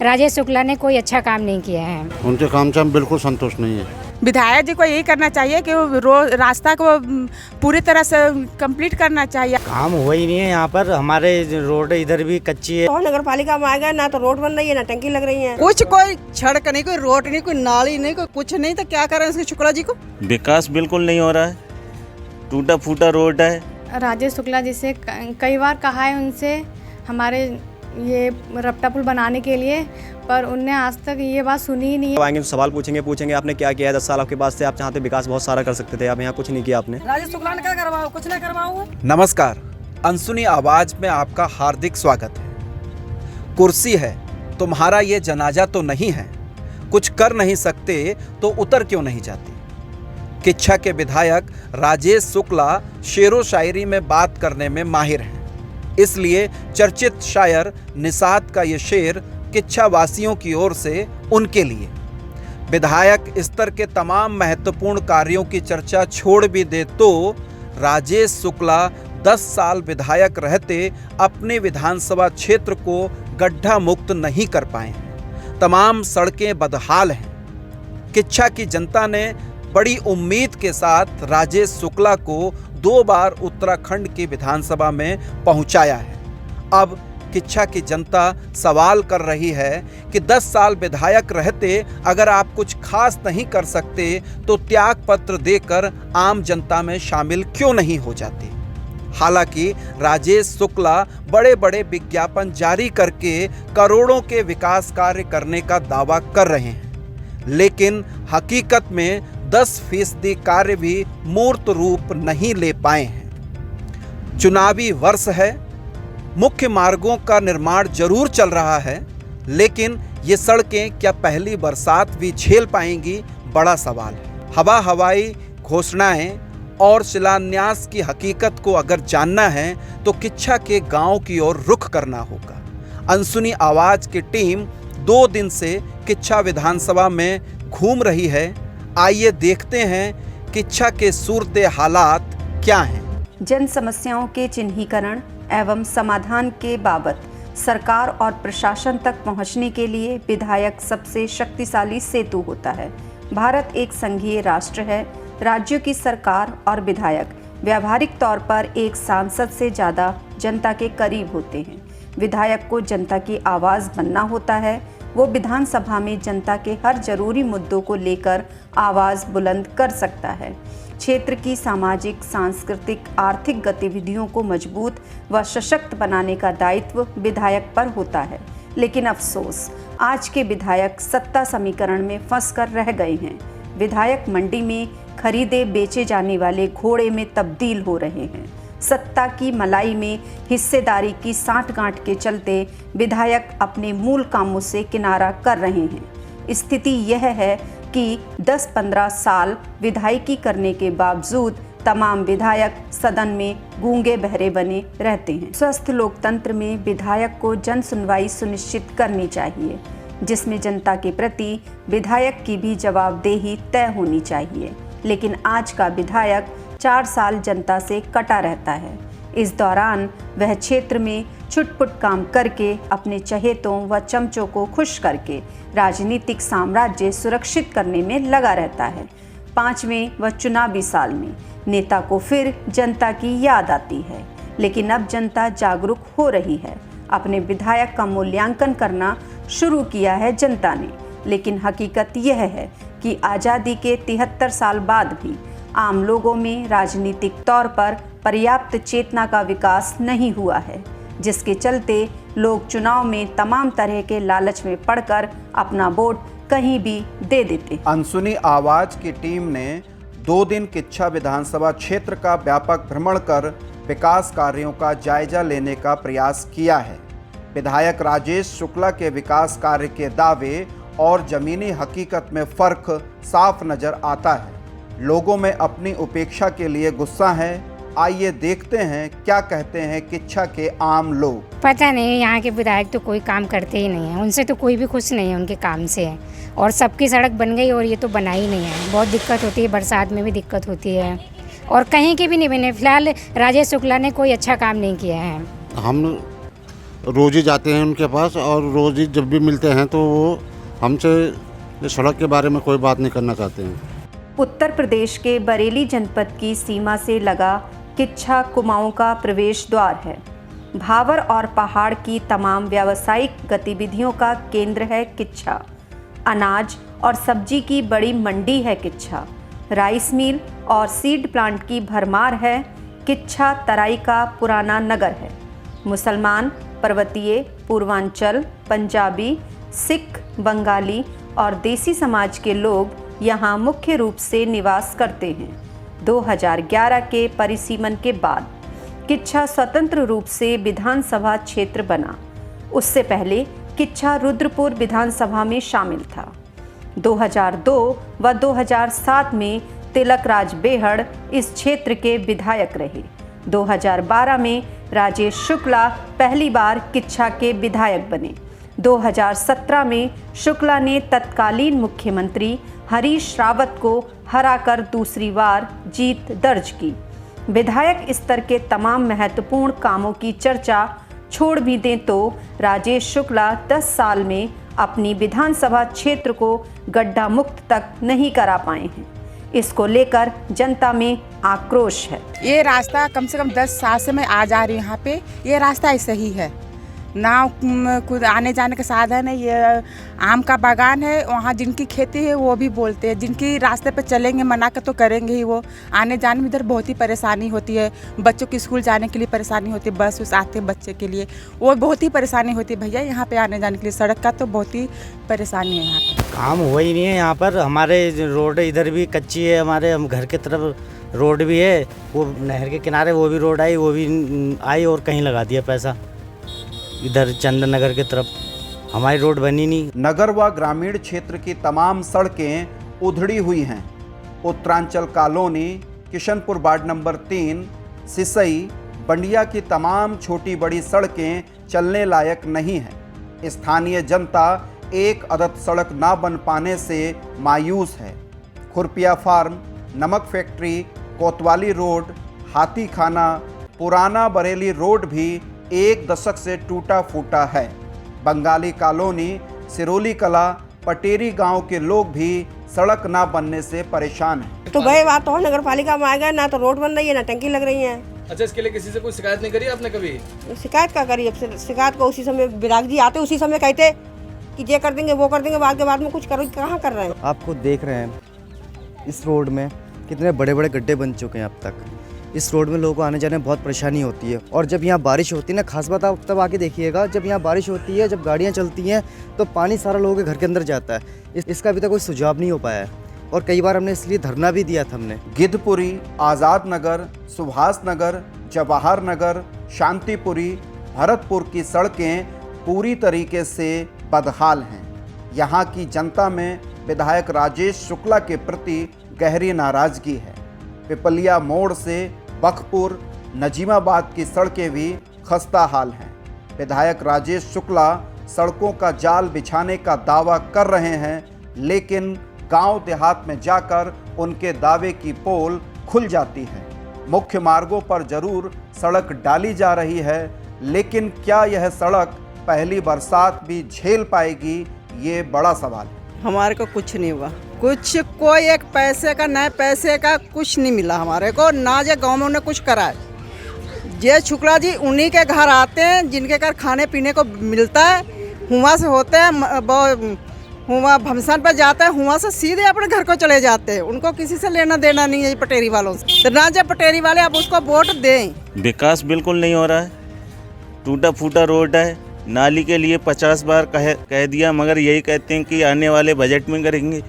राजेश शुक्ला ने कोई अच्छा काम नहीं किया है। उनके काम से हम बिल्कुल संतुष्ट नहीं है। विधायक जी को यही करना चाहिए कि रास्ता को पूरी तरह से कंप्लीट करना चाहिए। काम हुआ ही नहीं है यहाँ पर, हमारे रोड इधर भी कच्ची है। और नगर पालिका में आएगा ना तो रोड बन रही है ना टंकी लग रही है। कुछ कोई सड़क नहीं, कोई रोड नहीं, कोई नाली नहीं, कोई कुछ नहीं, तो क्या करें इसके शुक्ला जी को। विकास बिल्कुल नहीं हो रहा है, टूटा फूटा रोड है। राजेश शुक्ला जी से कई बार कहा है उनसे हमारे ये रपटा पुल बनाने के लिए, पर उनने आज तक ये बात सुनी ही नहीं है। आएंगे तो सवाल पूछेंगे आपने क्या किया है 10 साल आपके बाद से, आप चाहते विकास बहुत सारा कर सकते थे, आप यहाँ कुछ नहीं किया आपने। राजेश शुक्ला ने क्या करवाओ, कुछ नहीं करवाओ। नमस्कार, अनसुनी आवाज में आपका हार्दिक स्वागत है। कुर्सी है तुम्हारा ये जनाजा तो नहीं है, कुछ कर नहीं सकते तो उतर क्यों नहीं जाती। किच्छा के विधायक राजेश शुक्ला शेरो शायरी में बात करने में माहिर हैं, इसलिए चर्चित शायर निषाद का ये शेर किच्छा वासियों की ओर से उनके लिए। विधायक स्तर के तमाम महत्वपूर्ण कार्यों की चर्चा छोड़ भी दे तो राजेश शुक्ला 10 साल विधायक रहते अपने विधानसभा क्षेत्र को गड्ढा मुक्त नहीं कर पाए हैं। तमाम सड़कें बदहाल हैं। किच्छा की जनता ने बड़ी उम्मीद के साथ राजेश शुक्ला को 2 बार उत्तराखंड की विधानसभा में पहुंचाया है। अब किच्छा की जनता सवाल कर रही है कि 10 साल विधायक रहते अगर आप कुछ खास नहीं कर सकते तो त्याग पत्र देकर आम जनता में शामिल क्यों नहीं हो जाते। हालांकि राजेश शुक्ला बड़े बड़े विज्ञापन जारी करके करोड़ों के विकास कार्य करने का दावा कर रहे हैं, लेकिन हकीकत में 10% कार्य भी मूर्त रूप नहीं ले पाए हैं। चुनावी वर्ष है, मुख्य मार्गों का निर्माण जरूर चल रहा है, लेकिन ये सड़कें क्या पहली बरसात भी झेल पाएंगी, बड़ा सवाल है। हवाई घोषणाएं और शिलान्यास की हकीकत को अगर जानना है तो किच्छा के गांव की ओर रुख करना होगा। अनसुनी आवाज की टीम 2 दिन से किच्छा विधानसभा में घूम रही है। आइए देखते हैं किच्छा के सूरत हालात क्या हैं। जन समस्याओं के चिन्हीकरण एवं समाधान के बाबत सरकार और प्रशासन तक पहुंचने के लिए विधायक सबसे शक्तिशाली सेतु होता है। भारत एक संघीय राष्ट्र है। राज्यों की सरकार और विधायक व्यावहारिक तौर पर एक सांसद से ज़्यादा जनता के करीब होते हैं। विधायक को जनता की आवाज़ बनना होता है। वो विधानसभा में जनता के हर जरूरी मुद्दों को लेकर आवाज़ बुलंद कर सकता है। क्षेत्र की सामाजिक, सांस्कृतिक, आर्थिक गतिविधियों को मजबूत व सशक्त बनाने का दायित्व विधायक पर होता है। लेकिन अफसोस, आज के विधायक सत्ता समीकरण में फंसकर रह गए हैं। विधायक मंडी में खरीदे बेचे जाने वाले घोड़े में तब्दील हो रहे हैं। सत्ता की मलाई में हिस्सेदारी की सांठगांठ के चलते विधायक अपने मूल कामों से किनारा कर रहे हैं। स्थिति यह है कि 10-15 साल विधायकी करने के बावजूद तमाम विधायक सदन में गूंगे बहरे बने रहते हैं। स्वस्थ लोकतंत्र में विधायक को जन सुनवाई सुनिश्चित करनी चाहिए, जिसमें जनता के प्रति विधायक की भी जवाबदेही तय होनी चाहिए। लेकिन आज का विधायक 4 साल जनता से कटा रहता है। इस दौरान वह क्षेत्र में छुटपुट काम करके अपने चहेतों व चमचों को खुश करके राजनीतिक साम्राज्य सुरक्षित करने में लगा रहता है। 5वें व चुनावी साल में नेता को फिर जनता की याद आती है, लेकिन अब जनता जागरूक हो रही है। अपने विधायक का मूल्यांकन करना शुरू किया है जनता ने। लेकिन हकीकत यह है कि आज़ादी के 73 साल बाद भी आम लोगों में राजनीतिक तौर पर पर्याप्त चेतना का विकास नहीं हुआ है, जिसके चलते लोग चुनाव में तमाम तरह के लालच में पड़कर अपना वोट कहीं भी दे देते। अनसुनी आवाज की टीम ने 2 दिन किच्छा विधानसभा क्षेत्र का व्यापक भ्रमण कर विकास कार्यों का जायजा लेने का प्रयास किया है। विधायक राजेश शुक्ला के विकास कार्य के दावे और जमीनी हकीकत में फर्क साफ नजर आता है। लोगों में अपनी उपेक्षा के लिए गुस्सा है। आइए देखते हैं क्या कहते हैं किच्छा के आम लोग। पता नहीं, यहाँ के विधायक तो कोई काम करते ही नहीं है, उनसे तो कोई भी खुश नहीं है उनके काम से। और सबकी सड़क बन गई और ये तो बना ही नहीं है। बहुत दिक्कत होती है, बरसात में भी दिक्कत होती है और कहीं के भी नहीं बने। फिलहाल राजेश शुक्ला ने कोई अच्छा काम नहीं किया है। हम रोज़ ही जाते हैं उनके पास, और रोज़ ही जब भी मिलते हैं तो वो हमसे इस सड़क के बारे में कोई बात नहीं करना चाहते हैं। उत्तर प्रदेश के बरेली जनपद की सीमा से लगा किच्छा कुमाऊं का प्रवेश द्वार है। भावर और पहाड़ की तमाम व्यावसायिक गतिविधियों का केंद्र है किच्छा। अनाज और सब्जी की बड़ी मंडी है किच्छा। राइस मिल और सीड प्लांट की भरमार है। किच्छा तराई का पुराना नगर है। मुसलमान, पर्वतीय, पूर्वांचल, पंजाबी, सिख, बंगाली और देसी समाज के लोग यहाँ मुख्य रूप से निवास करते हैं। 2011 के परिसीमन के बाद किच्छा स्वतंत्र रूप से विधानसभा क्षेत्र बना। उससे पहले किच्छा रुद्रपुर विधानसभा में शामिल था। 2002 व 2007 में तिलक राज बेहड़ इस क्षेत्र के विधायक रहे। 2012 में राजेश शुक्ला पहली बार किच्छा के विधायक बने। 2017 में शुक्ला ने तत्कालीन मुख्यमंत्री हरीश रावत को हराकर दूसरी बार जीत दर्ज की। विधायक स्तर के तमाम महत्वपूर्ण कामों की चर्चा छोड़ भी दें तो राजेश शुक्ला 10 साल में अपनी विधानसभा क्षेत्र को गड्ढा मुक्त तक नहीं करा पाए हैं। इसको लेकर जनता में आक्रोश है। ये रास्ता कम से कम 10 साल से मैं आ जा रही हूँ यहाँ पे। ये रास्ता ऐसे ही है ना, खुद आने जाने का साधन है। ये आम का बागान है, वहाँ जिनकी खेती है वो भी बोलते हैं, जिनकी रास्ते पे चलेंगे मना कर तो करेंगे ही। वो आने जाने में इधर बहुत ही परेशानी होती है। बच्चों की स्कूल जाने के लिए परेशानी होती है, बस उस आते हैं बच्चे के लिए, वो बहुत ही परेशानी होती है भैया। यहाँ पे आने जाने के लिए सड़क का तो बहुत ही परेशानी है। यहाँ पे काम हुआ ही नहीं है। यहाँ पर हमारे रोड इधर भी कच्ची है, हमारे हम घर की तरफ रोड भी है, वो नहर के किनारे वो भी रोड आई, वो भी आई और कहीं लगा दिया पैसा इधर चंदन नगर की तरफ। हमारी रोड बनी नहीं। नगर व ग्रामीण क्षेत्र की तमाम सड़कें उधड़ी हुई हैं। Uttaranchal colony, Kishanpur ward number 3, Sisai, Bandiya की तमाम छोटी बड़ी सड़कें चलने लायक नहीं हैं। स्थानीय जनता एक अदद सड़क ना बन पाने से मायूस है। खुरपिया फार्म, नमक फैक्ट्री, कोतवाली रोड, हाथी खाना, पुराना बरेली रोड भी 1 दशक से टूटा फूटा है। बंगाली कॉलोनी, सिरोली कला, पटेरी गांव के लोग भी सड़क ना बनने से परेशान हैं। तो भाई बात तो नगर पालिका में आएगा ना, तो रोड बन रही है ना टंकी लग रही है। अच्छा, इसके लिए किसी से कोई शिकायत नहीं करी आपने कभी? शिकायत क्या करी? अब शिकायत को उसी समय विधायक जी आते उसी समय कहते कि ये कर देंगे वो कर देंगे, बाद के बाद में कुछ कहाँ कर रहे हैं। आप खुद देख रहे हैं इस रोड में कितने बड़े बड़े गड्ढे बन चुके हैं अब तक। इस रोड में लोगों को आने जाने में बहुत परेशानी होती है। और जब यहाँ बारिश होती है ना, खास बात आप तब आके देखिएगा, जब यहाँ बारिश होती है, जब गाड़ियाँ चलती हैं तो पानी सारा लोगों के घर के अंदर जाता है। इसका अभी तक कोई सुझाव नहीं हो पाया है और कई बार हमने इसलिए धरना भी दिया था। हमने गिद्धपुरी, आज़ाद नगर, सुभाष नगर, जवाहर नगर, शांतिपुरी, भरतपुर की सड़कें पूरी तरीके से बदहाल हैं। यहाँ की जनता में विधायक राजेश शुक्ला के प्रति गहरी नाराजगी है। पिपलिया मोड़ से बखपुर, नजीमाबाद की सड़कें भी खस्ता हाल हैं। विधायक राजेश शुक्ला सड़कों का जाल बिछाने का दावा कर रहे हैं, लेकिन गांव देहात में जाकर उनके दावे की पोल खुल जाती है। मुख्य मार्गों पर जरूर सड़क डाली जा रही है, लेकिन क्या यह सड़क पहली बरसात भी झेल पाएगी, ये बड़ा सवाल है। हमारे को कुछ नहीं हुआ, कुछ कोई एक पैसे का नए पैसे का कुछ नहीं मिला हमारे को, ना जो गाँव में उन्हें कुछ करा है। ये शुक्ला जी उन्हीं के घर आते हैं जिनके घर खाने पीने को मिलता है, हुआ से होते हैं, हुआ भमसान पर जाते हैं, हुआ से सीधे अपने घर को चले जाते हैं। उनको किसी से लेना देना नहीं है पटेरी वालों से। तो ना जब पटेरी वाले आप उसको वोट दें। विकास बिल्कुल नहीं हो रहा है, टूटा फूटा रोड है। नाली के लिए 50 बार कह दिया, मगर यही कहते हैं कि आने वाले बजट में करेंगे।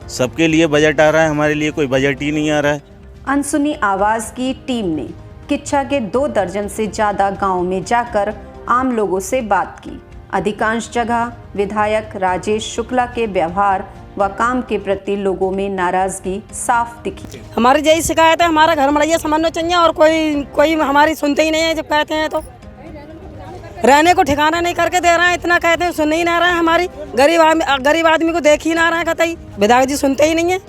सबके लिए बजट आ रहा है, हमारे लिए कोई बजट ही नहीं आ रहा है। अनसुनी आवाज़ की टीम ने किच्छा के 2 दर्जन से ज़्यादा गाँव में जाकर आम लोगों से बात की। अधिकांश जगह विधायक राजेश शुक्ला के व्यवहार व काम के प्रति लोगों में नाराजगी साफ दिखी। हमारी यही शिकायत है, हमारा घर मड़ैया समझना चाहिए और कोई हमारी सुनते ही नहीं है। जब कहते हैं तो रहने को ठिकाना नहीं करके दे रहे हैं, इतना कहते हैं सुन ही ना रहे हैं। हमारी गरीब आदमी को देख ही ना रहे हैं, कतई विधायक जी सुनते ही नहीं है।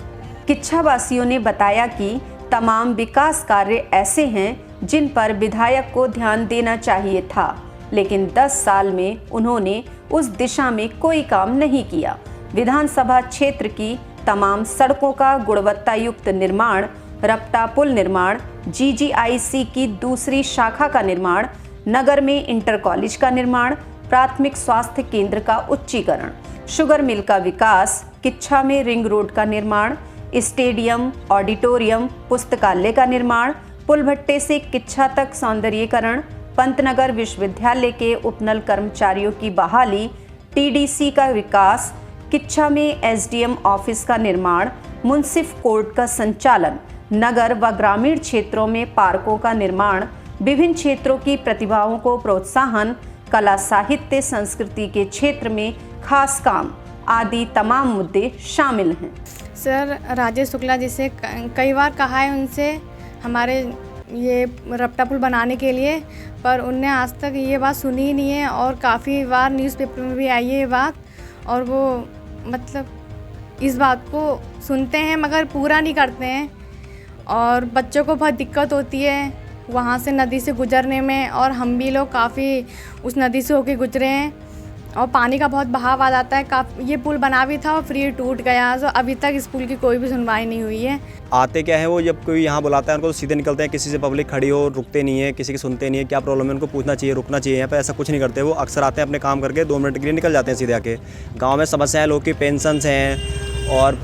किच्छा वासियों ने बताया कि तमाम विकास कार्य ऐसे हैं जिन पर विधायक को ध्यान देना चाहिए था। लेकिन 10 साल में उन्होंने उस दिशा में कोई काम नहीं किया। विधानसभा क्षेत्र की तमाम सड़कों का गुणवत्ता युक्त निर्माण, रपटा पुल निर्माण, GGIC की दूसरी शाखा का निर्माण, नगर में इंटर कॉलेज का निर्माण, प्राथमिक स्वास्थ्य केंद्र का उच्चीकरण, शुगर मिल का विकास, किच्छा में रिंग रोड का निर्माण, स्टेडियम, ऑडिटोरियम, पुस्तकालय का निर्माण, पुलभट्टे से किच्छा तक सौंदर्यीकरण, पंतनगर विश्वविद्यालय के उपनल कर्मचारियों की बहाली, TDC का विकास, किच्छा में SDM ऑफिस का निर्माण, मुंसिफ कोर्ट का संचालन, नगर व ग्रामीण क्षेत्रों में पार्कों का निर्माण, विभिन्न क्षेत्रों की प्रतिभाओं को प्रोत्साहन, कला साहित्य संस्कृति के क्षेत्र में खास काम आदि तमाम मुद्दे शामिल हैं। सर राजेश शुक्ला जी से कई बार कहा है उनसे हमारे ये रपटा पुल बनाने के लिए, पर उनने आज तक ये बात सुनी ही नहीं है और काफ़ी बार न्यूज़पेपर में भी आई है ये बात, और वो मतलब इस बात को सुनते हैं मगर पूरा नहीं करते हैं। और बच्चों को बहुत दिक्कत होती है वहाँ से नदी से गुजरने में, और हम भी लोग काफ़ी उस नदी से होके गुजरे हैं और पानी का बहुत बहाव आ जाता है। ये पुल बना भी था और फिर टूट गया, तो अभी तक इस पुल की कोई भी सुनवाई नहीं हुई है। आते क्या है वो, जब कोई यहाँ बुलाता है उनको तो सीधे निकलते हैं, किसी से पब्लिक खड़ी हो रुकते नहीं है, किसी की सुनते नहीं है, क्या प्रॉब्लम है उनको पूछना चाहिए, रुकना चाहिए। यहाँ पे ऐसा कुछ नहीं करते, वो अक्सर आते हैं अपने काम करके 2 मिनट के लिए निकल जाते हैं सीधे आके। गाँव में समस्या है, लोग की पेंशन्स हैं और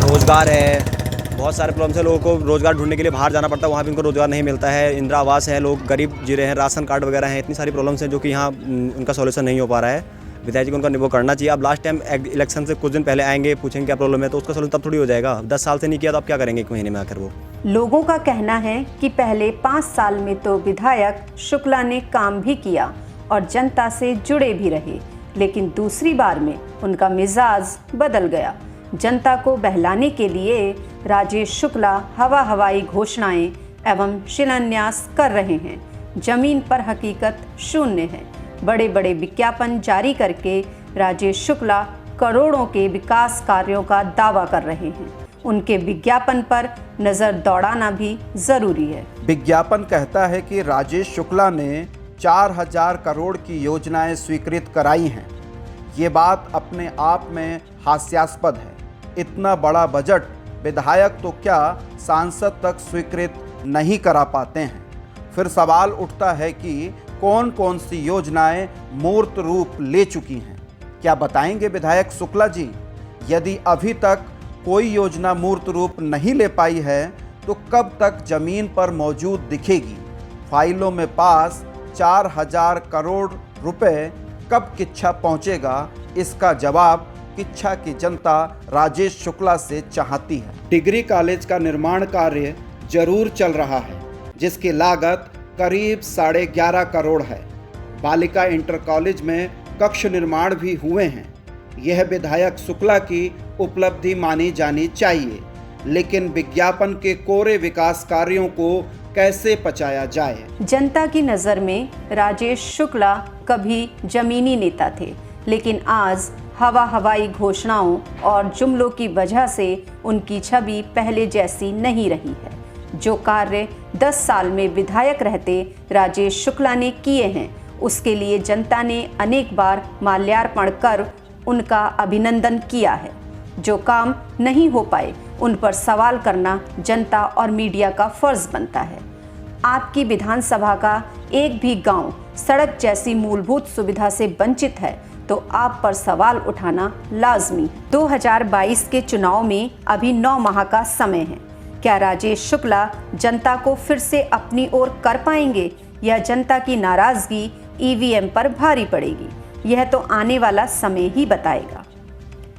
रोज़गार है, बहुत सारे प्रॉब्लम्स है। लोगों को रोज़गार ढूंढने के लिए बाहर जाना पड़ता है, वहाँ भी उनको रोज़गार नहीं मिलता है। इंदिरा आवास है, लोग गरीब जी रहे हैं, राशन कार्ड वगैरह हैं, इतनी सारी प्रॉब्लम्स हैं जो कि यहाँ उनका सॉल्यूशन नहीं हो पा रहा है। विधायक जी को उनका वो करना चाहिए। अब लास्ट टाइम इलेक्शन से कुछ दिन पहले आएंगे, पूछेंगे क्या प्रॉब्लम है, तो उसका सॉल्यूशन तब थोड़ी हो जाएगा। 10 साल से नहीं किया तो अब क्या करेंगे 1 महीने में आकर वो। लोगों का कहना है कि पहले 5 साल में तो विधायक शुक्ला ने काम भी किया और जनता से जुड़े भी रहे, लेकिन दूसरी बार में उनका मिजाज बदल गया। जनता को बहलाने के लिए राजेश शुक्ला हवाई घोषणाएं एवं शिलान्यास कर रहे हैं। जमीन पर हकीकत शून्य है। बड़े बड़े विज्ञापन जारी करके राजेश शुक्ला करोड़ों के विकास कार्यों का दावा कर रहे हैं। उनके विज्ञापन पर नज़र दौड़ाना भी ज़रूरी है। विज्ञापन कहता है कि राजेश शुक्ला ने 4000 करोड़ की योजनाएं स्वीकृत कराई हैं। ये बात अपने आप में हास्यास्पद है। इतना बड़ा बजट विधायक तो क्या सांसद तक स्वीकृत नहीं करा पाते हैं। फिर सवाल उठता है कि कौन कौन सी योजनाएं मूर्त रूप ले चुकी हैं। क्या बताएंगे विधायक शुक्ला जी? यदि अभी तक कोई योजना मूर्त रूप नहीं ले पाई है तो कब तक जमीन पर मौजूद दिखेगी? फाइलों में पास 4000 करोड़ रुपए कब किच्छा पहुंचेगा? इसका जवाब किच्छा की जनता राजेश शुक्ला से चाहती है। डिग्री कॉलेज का निर्माण कार्य जरूर चल रहा है, जिसकी लागत करीब 11.5 करोड़ है। बालिका इंटर कॉलेज में कक्ष निर्माण भी हुए हैं। यह विधायक शुक्ला की उपलब्धि मानी जानी चाहिए, लेकिन विज्ञापन के कोरे विकास कार्यों को कैसे पचाया जाए? जनता की नज़र में राजेश शुक्ला कभी जमीनी नेता थे, लेकिन आज हवाई घोषणाओं और जुमलों की वजह से उनकी छवि पहले जैसी नहीं रही है। जो कार्य 10 साल में विधायक रहते राजेश शुक्ला ने किए हैं, उसके लिए जनता ने अनेक बार माल्यार्पण कर उनका अभिनंदन किया है। जो काम नहीं हो पाए उन पर सवाल करना जनता और मीडिया का फर्ज बनता है। आपकी विधानसभा का एक भी गांव सड़क जैसी मूलभूत सुविधा से वंचित है तो आप पर सवाल उठाना लाजमी है। 2022 के चुनाव में अभी 9 माह का समय है। क्या राजेश शुक्ला जनता को फिर से अपनी ओर कर पाएंगे या जनता की नाराजगी EVM पर भारी पड़ेगी? यह तो आने वाला समय ही बताएगा।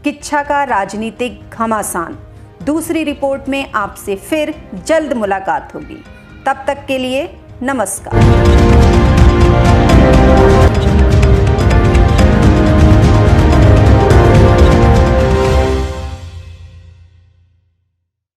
किच्छा का राजनीतिक घमासान। दूसरी रिपोर्ट में आपसे फिर जल्द मुलाकात होगी। तब तक के लिए नमस्कार।